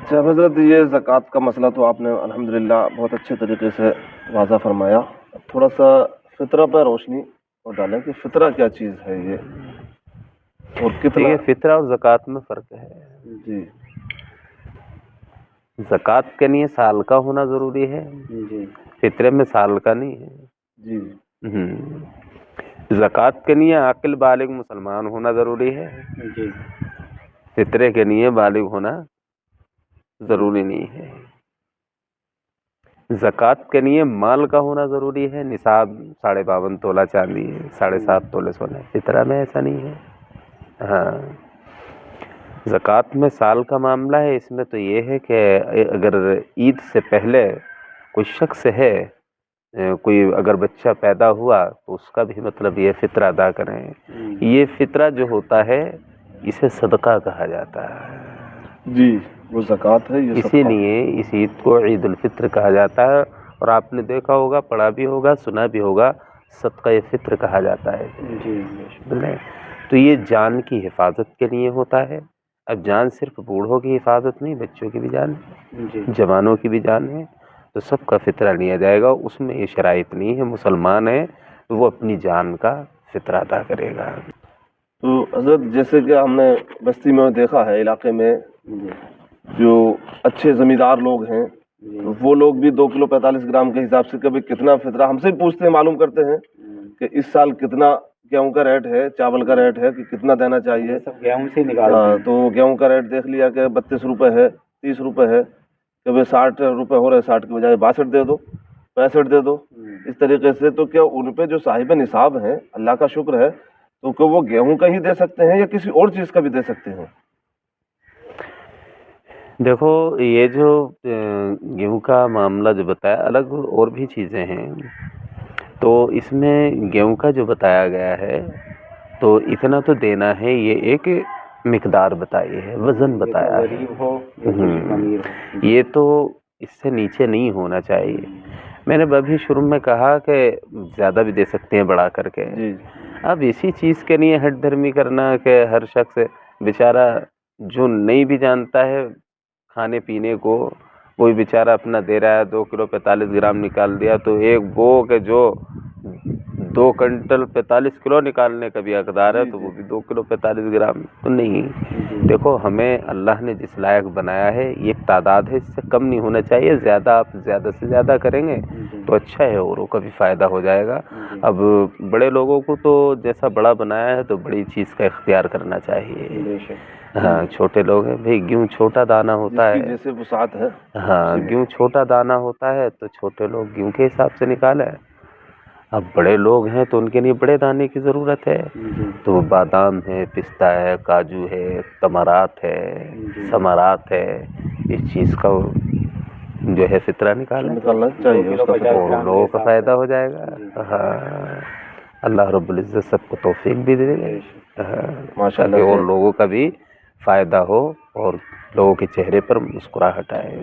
اچھا حضرت، یہ زکوٰۃ کا مسئلہ تو آپ نے الحمدللہ بہت اچھے طریقے سے واضح فرمایا. اب تھوڑا سا فطرہ پر روشنی اور ڈالیں کہ فطرہ کیا چیز ہے یہ اور کتنا. یہ فطرہ اور زکوٰۃ میں فرق ہے. جی زکوٰۃ کے لیے سال کا ہونا ضروری ہے، جی فطرے میں سال کا نہیں ہے. جی زکوٰۃ کے لیے عاقل بالغ مسلمان ہونا ضروری ہے، جی فطرے کے لیے بالغ ہونا ضروری نہیں ہے. زکوٰۃ کے لیے مال کا ہونا ضروری ہے، نصاب 52.5 تولہ چاندی ہے، 7.5 تولے سونا ہے. فطرہ میں ایسا نہیں ہے. ہاں، زکوٰۃ میں سال کا معاملہ ہے. اس میں تو یہ ہے کہ اگر عید سے پہلے کوئی شخص ہے، کوئی اگر بچہ پیدا ہوا تو اس کا بھی مطلب یہ فطرہ ادا کریں. یہ فطرہ جو ہوتا ہے اسے صدقہ کہا جاتا ہے. جی وہ زکوٰۃ ہے، یہ اسی صدقہ. لیے اس عید کو عید الفطر کہا جاتا ہے. اور آپ نے دیکھا ہوگا، پڑھا بھی ہوگا، سنا بھی ہوگا، صدقہ فطر کہا جاتا ہے. جی تو یہ جان کی حفاظت کے لیے ہوتا ہے. اب جان صرف بوڑھوں کی حفاظت نہیں، بچوں کی بھی جان ہے، جوانوں کی بھی جان ہے. تو سب کا فطرہ لیا جائے گا. اس میں یہ شرائط نہیں ہے. مسلمان ہے تو وہ اپنی جان کا فطرہ ادا کرے گا. تو حضرت جیسے کہ ہم نے بستی میں دیکھا ہے، علاقے میں جو اچھے زمیندار لوگ ہیں تو وہ لوگ بھی 2 کلو 45 گرام کے حساب سے کبھی کتنا فطرہ ہم سے پوچھتے ہیں، معلوم کرتے ہیں کہ اس سال کتنا گیہوں کا ریٹ ہے، چاول کا ریٹ ہے، کہ کتنا دینا چاہیے. گیہوں سے نکال تو گیہوں کا ریٹ دیکھ لیا کہ 32 روپے ہے، 30 روپے ہے، کہ 60 روپے ہو رہے، 60 کے بجائے 62 دے دو، 65 دے دو. اس طریقے سے تو کیا ان پہ جو صاحب نصاب ہیں، اللہ کا شکر ہے، تو کہ وہ گیہوں کا ہی دے سکتے ہیں یا کسی اور چیز کا بھی دے سکتے ہیں؟ دیکھو، یہ جو گیہوں کا معاملہ جو بتایا، الگ اور بھی چیزیں ہیں. تو اس میں گیہوں کا جو بتایا گیا ہے تو اتنا تو دینا ہے. یہ ایک مقدار بتائی ہے، وزن بتایا ہے. یہ تو اس سے نیچے نہیں ہونا چاہیے. میں نے ابھی شروع میں کہا کہ زیادہ بھی دے سکتے ہیں بڑھا کر کے. اب اسی چیز کے لیے ہٹ دھرمی کرنا کہ ہر شخص بیچارہ جو نہیں بھی جانتا ہے کھانے پینے کو، کوئی بیچارہ اپنا دے رہا ہے، 2 کلو 45 گرام نکال دیا تو ایک وہ کہ جو 2 کنٹل 45 کلو نکالنے کا بھی حقدار ہے تو وہ بھی 2 کلو 45 گرام تو نہیں. دیکھو، ہمیں اللہ نے جس لائق بنایا ہے یہ ایک تعداد ہے، اس سے کم نہیں ہونا چاہیے. زیادہ آپ زیادہ سے زیادہ کریں گے تو اچھا ہے، اوروں کا بھی فائدہ ہو جائے گا. اب بڑے لوگوں کو تو جیسا بڑا بنایا ہے تو بڑی چیز کا اختیار کرنا چاہیے. ہاں، چھوٹے لوگ ہیں بھئی، گیہوں چھوٹا دانہ ہوتا ہے. جیسے وسعت ہے. ہاں، گیہوں چھوٹا دانہ ہوتا ہے تو چھوٹے لوگ گیہوں کے حساب سے نکالیں. اب بڑے لوگ ہیں تو ان کے لیے بڑے دانے کی ضرورت ہے. تو بادام ہے، پستہ ہے، کاجو ہے، تمرات ہے، ثمرات ہے، اس چیز کا جو ہے فطرہ نکالنا چاہیے، اس کا فطرہ. اور لوگوں کا فائدہ ہو جائے گا. ہاں، اللہ رب العزت سب کو توفیق بھی دے گا تاکہ اور لوگوں کا بھی فائدہ ہو اور لوگوں کے چہرے پر مسکراہٹ آئے.